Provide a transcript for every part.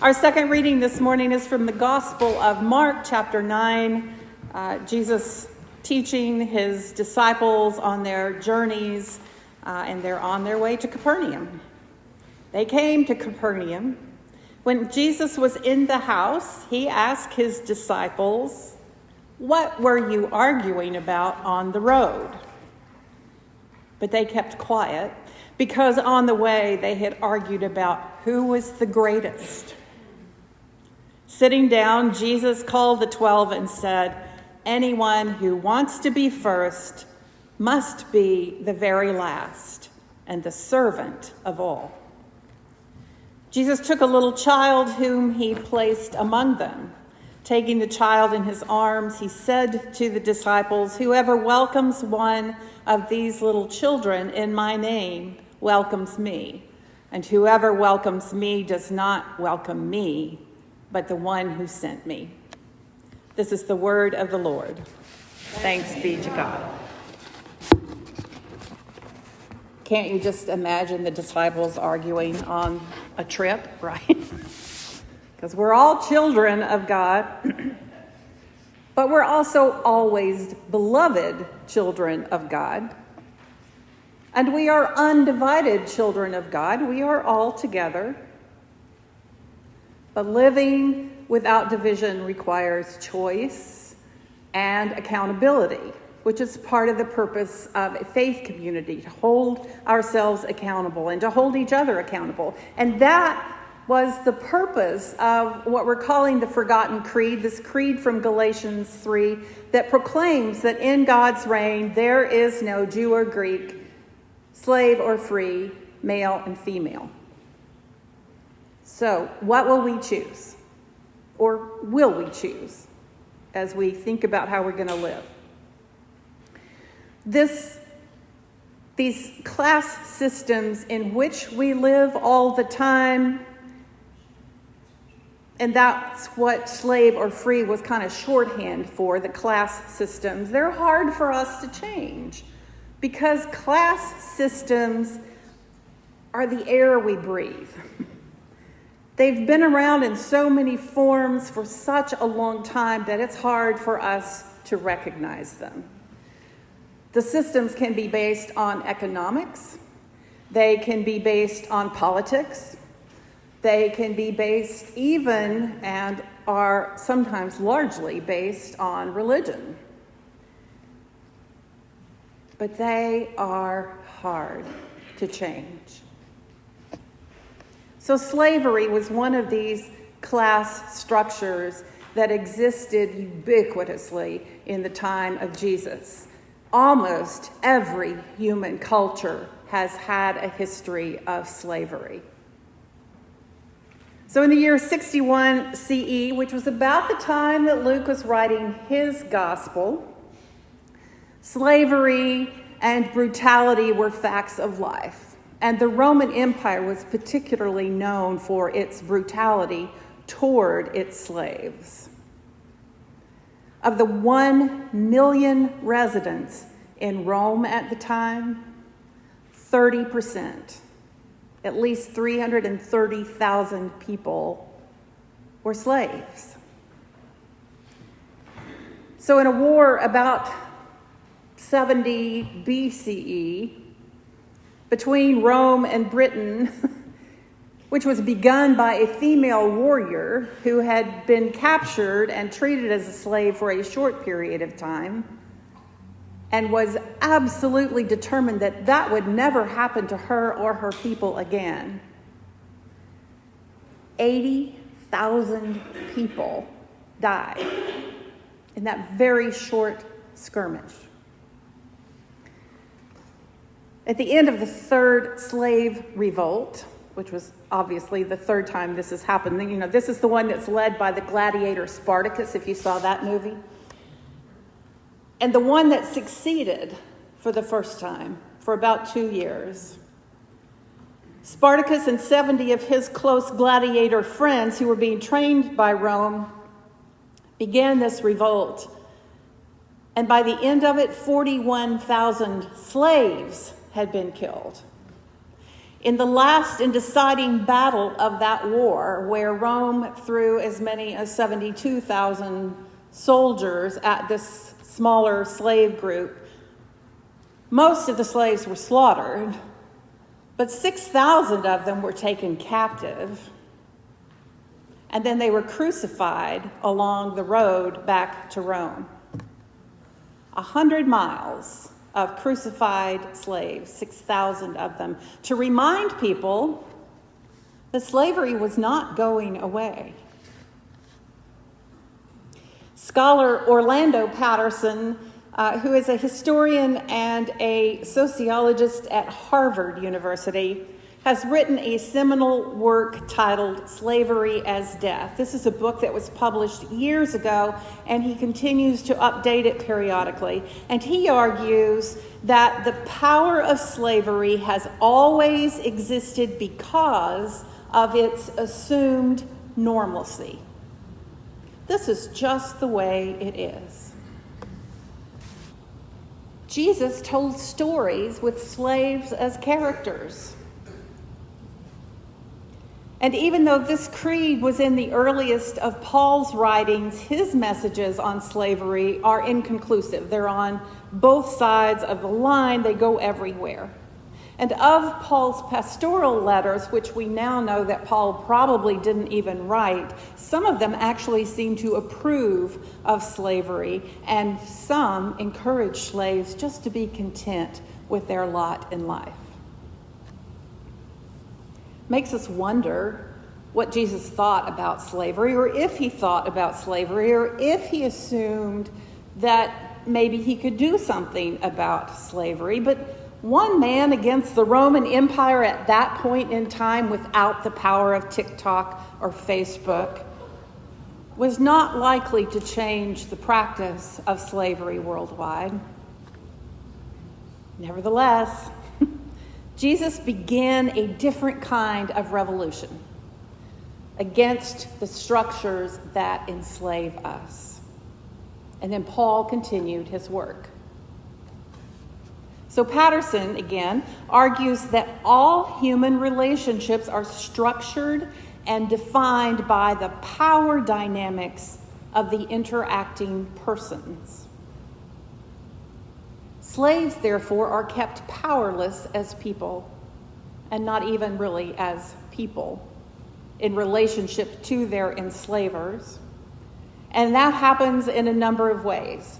Our second reading this morning is from the Gospel of Mark, chapter 9. Jesus teaching his disciples on their journeys, and they're on their way to Capernaum. They came to Capernaum. When Jesus was in the house, he asked his disciples, "What were you arguing about on the road?" But they kept quiet, because on the way they had argued about who was the greatest. Sitting down, Jesus called the 12 and said, "Anyone who wants to be first must be the very last and the servant of all." Jesus took a little child whom he placed among them. Taking the child in his arms, he said to the disciples, "Whoever welcomes one of these little children in my name welcomes me, and whoever welcomes me does not welcome me, but the one who sent me." This is the word of the Lord. Thanks be to God. Can't you just imagine the disciples arguing on a trip, right? Because we're all children of God, but we're also always beloved children of God. And we are undivided children of God. We are all together. But living without division requires choice and accountability, which is part of the purpose of a faith community, to hold ourselves accountable and to hold each other accountable. And that was the purpose of what we're calling the Forgotten Creed, this creed from Galatians 3 that proclaims that in God's reign there is no Jew or Greek, slave or free, male and female. So, what will we choose? Or will we choose as we think about how we're going to live? These class systems in which we live all the time, and that's what slave or free was kind of shorthand for, the class systems, they're hard for us to change because class systems are the air we breathe. They've been around in so many forms for such a long time that it's hard for us to recognize them. The systems can be based on economics. They can be based on politics. They can be based even, and are sometimes largely based on religion. But they are hard to change. So slavery was one of these class structures that existed ubiquitously in the time of Jesus. Almost every human culture has had a history of slavery. So in the year 61 CE, which was about the time that Luke was writing his gospel, slavery and brutality were facts of life. And the Roman Empire was particularly known for its brutality toward its slaves. Of the 1 million residents in Rome at the time, 30%, at least 330,000 people, were slaves. So in a war about 70 BCE, between Rome and Britain, which was begun by a female warrior who had been captured and treated as a slave for a short period of time, and was absolutely determined that that would never happen to her or her people again. 80,000 people died in that very short skirmish. At the end of the third slave revolt, which was obviously the third time this has happened, this is the one that's led by the gladiator Spartacus, if you saw that movie. And the one that succeeded for the first time for about 2 years. Spartacus and 70 of his close gladiator friends who were being trained by Rome began this revolt. And by the end of it, 41,000 slaves had been killed. In the last and deciding battle of that war, where Rome threw as many as 72,000 soldiers at this smaller slave group, most of the slaves were slaughtered, but 6,000 of them were taken captive. And then they were crucified along the road back to Rome. 100 miles of crucified slaves, 6,000 of them, to remind people that slavery was not going away. Scholar Orlando Patterson, who is a historian and a sociologist at Harvard University, has written a seminal work titled Slavery as Death. This is a book that was published years ago, and he continues to update it periodically. And he argues that the power of slavery has always existed because of its assumed normalcy. This is just the way it is. Jesus told stories with slaves as characters. And even though this creed was in the earliest of Paul's writings, his messages on slavery are inconclusive. They're on both sides of the line. They go everywhere. And of Paul's pastoral letters, which we now know that Paul probably didn't even write, some of them actually seem to approve of slavery, and some encourage slaves just to be content with their lot in life. Makes us wonder what Jesus thought about slavery, or if he thought about slavery, or if he assumed that maybe he could do something about slavery. But one man against the Roman Empire at that point in time, without the power of TikTok or Facebook, was not likely to change the practice of slavery worldwide. Nevertheless, Jesus began a different kind of revolution against the structures that enslave us. And then Paul continued his work. So Patterson, again, argues that all human relationships are structured and defined by the power dynamics of the interacting persons. Slaves, therefore, are kept powerless as people, and not even really as people, in relationship to their enslavers. And that happens in a number of ways.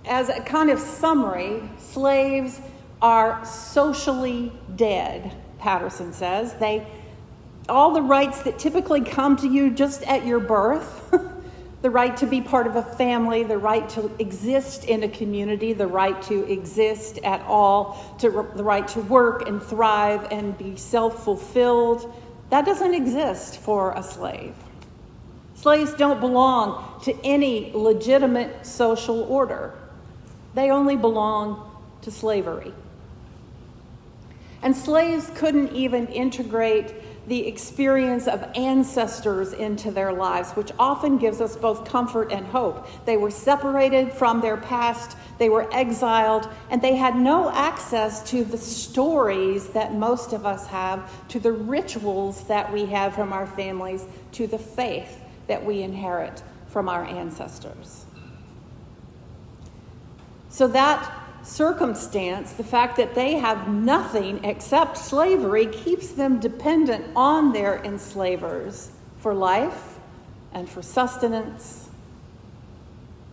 As a kind of summary, slaves are socially dead, Patterson says. All the rights that typically come to you just at your birth, the right to be part of a family, the right to exist in a community, the right to exist at all, the right to work and thrive and be self-fulfilled, that doesn't exist for a slave. Slaves don't belong to any legitimate social order. They only belong to slavery. And slaves couldn't even integrate the experience of ancestors into their lives, which often gives us both comfort and hope. They were separated from their past, they were exiled, and they had no access to the stories that most of us have, to the rituals that we have from our families, to the faith that we inherit from our ancestors. So that circumstance, the fact that they have nothing except slavery, keeps them dependent on their enslavers for life and for sustenance,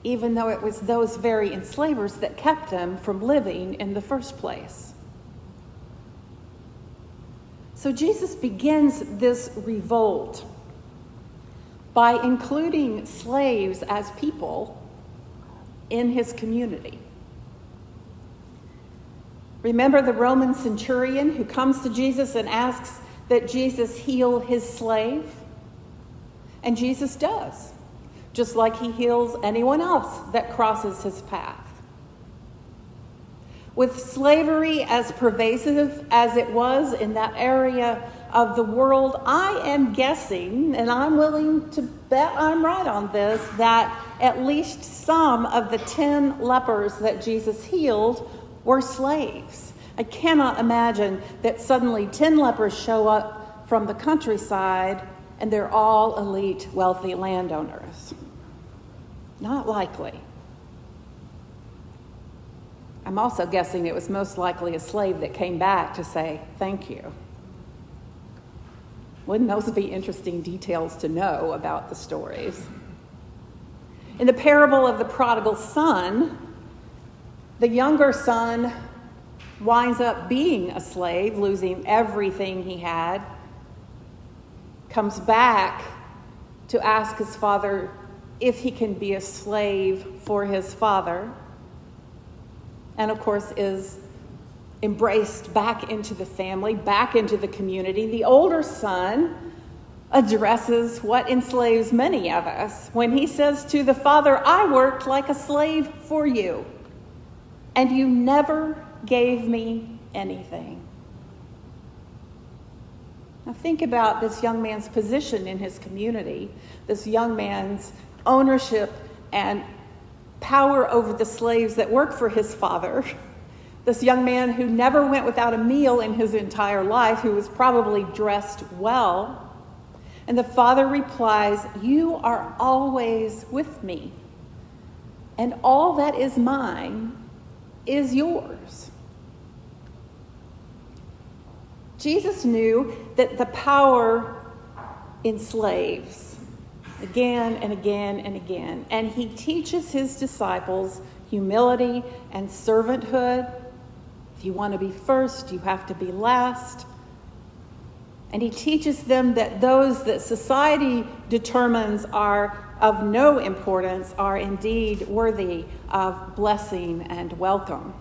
even though it was those very enslavers that kept them from living in the first place. So Jesus begins this revolt by including slaves as people in his community. Remember the Roman centurion who comes to Jesus and asks that Jesus heal his slave? And Jesus does, just like he heals anyone else that crosses his path. With slavery as pervasive as it was in that area of the world, I am guessing, and I'm willing to bet I'm right on this, that at least some of the 10 lepers that Jesus healed were slaves. I cannot imagine that suddenly 10 lepers show up from the countryside and they're all elite, wealthy landowners. Not likely. I'm also guessing it was most likely a slave that came back to say, thank you. Wouldn't those be interesting details to know about the stories? In the parable of the prodigal son, the younger son winds up being a slave, losing everything he had, comes back to ask his father if he can be a slave for his father, and of course is embraced back into the family, back into the community. The older son addresses what enslaves many of us when he says to the father, I worked like a slave for you, and you never gave me anything. Now think about this young man's position in his community, this young man's ownership and power over the slaves that work for his father, this young man who never went without a meal in his entire life, who was probably dressed well. And the father replies, you are always with me, and all that is mine is yours. Jesus knew that the power enslaves again and again and again. And he teaches his disciples humility and servanthood. If you want to be first, you have to be last. And he teaches them that those that society determines are of no importance are indeed worthy of blessing and welcome.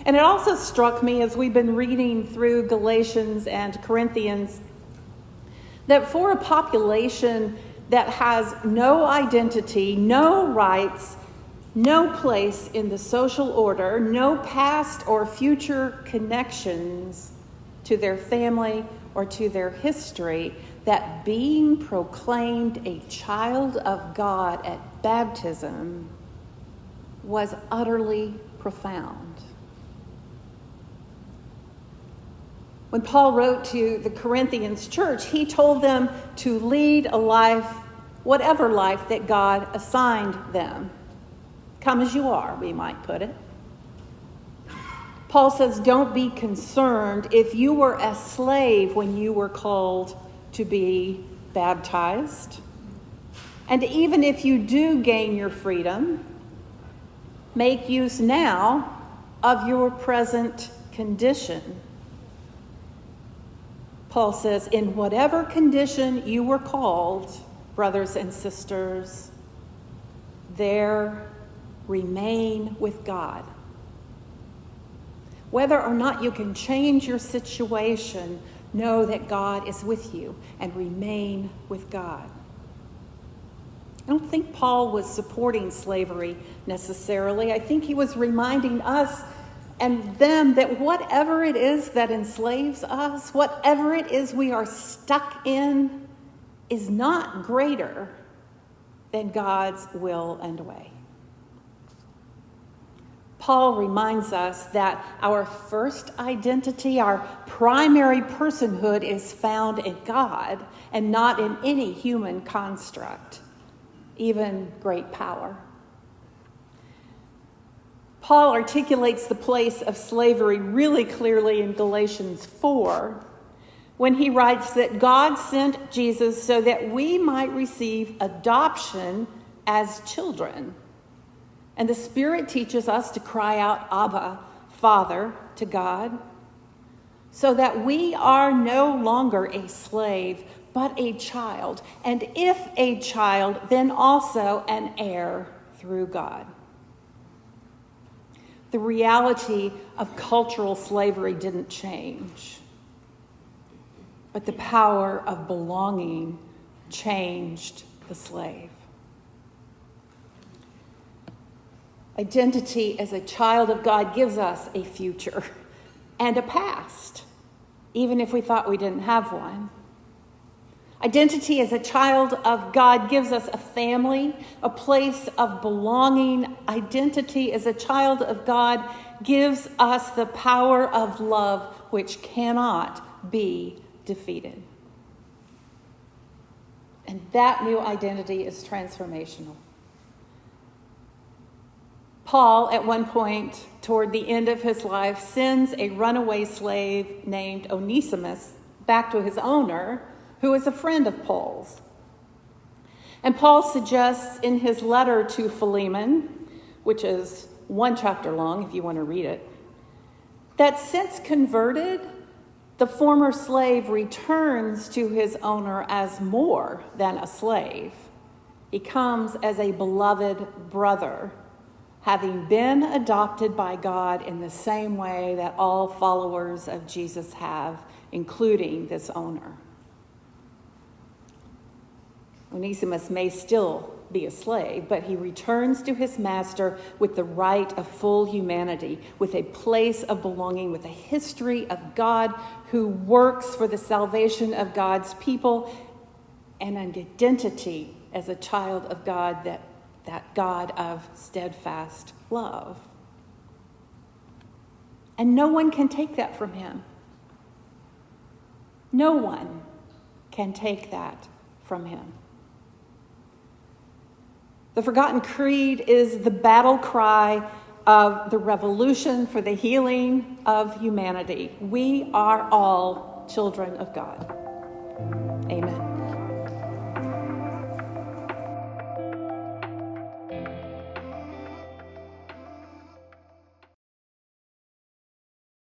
And it also struck me as we've been reading through Galatians and Corinthians that for a population that has no identity, no rights, no place in the social order, no past or future connections to their family or to their history, that being proclaimed a child of God at baptism was utterly profound. When Paul wrote to the Corinthians church, he told them to lead a life, whatever life that God assigned them. Come as you are, we might put it. Paul says, don't be concerned if you were a slave when you were called to be baptized. And even if you do gain your freedom, make use now of your present condition. Paul says, in whatever condition you were called, brothers and sisters, there remain with God. Whether or not you can change your situation, know that God is with you and remain with God. I don't think Paul was supporting slavery necessarily. I think he was reminding us and them that whatever it is that enslaves us, whatever it is we are stuck in, is not greater than God's will and way. Paul reminds us that our first identity, our primary personhood, is found in God and not in any human construct, even great power. Paul articulates the place of slavery really clearly in Galatians 4 when he writes that God sent Jesus so that we might receive adoption as children. And the Spirit teaches us to cry out, Abba, Father, to God, so that we are no longer a slave, but a child. And if a child, then also an heir through God. The reality of cultural slavery didn't change, but the power of belonging changed the slave. Identity as a child of God gives us a future and a past, even if we thought we didn't have one. Identity as a child of God gives us a family, a place of belonging. Identity as a child of God gives us the power of love, which cannot be defeated. And that new identity is transformational. Paul, at one point toward the end of his life, sends a runaway slave named Onesimus back to his owner, who is a friend of Paul's. And Paul suggests in his letter to Philemon, which is 1 chapter long if you want to read it, that since converted, the former slave returns to his owner as more than a slave. He comes as a beloved brother, having been adopted by God in the same way that all followers of Jesus have, including this owner. Onesimus may still be a slave, but he returns to his master with the right of full humanity, with a place of belonging, with a history of God who works for the salvation of God's people, and an identity as a child of God, that God of steadfast love. And no one can take that from him. No one can take that from him. The Forgotten Creed is the battle cry of the revolution for the healing of humanity. We are all children of God. Amen.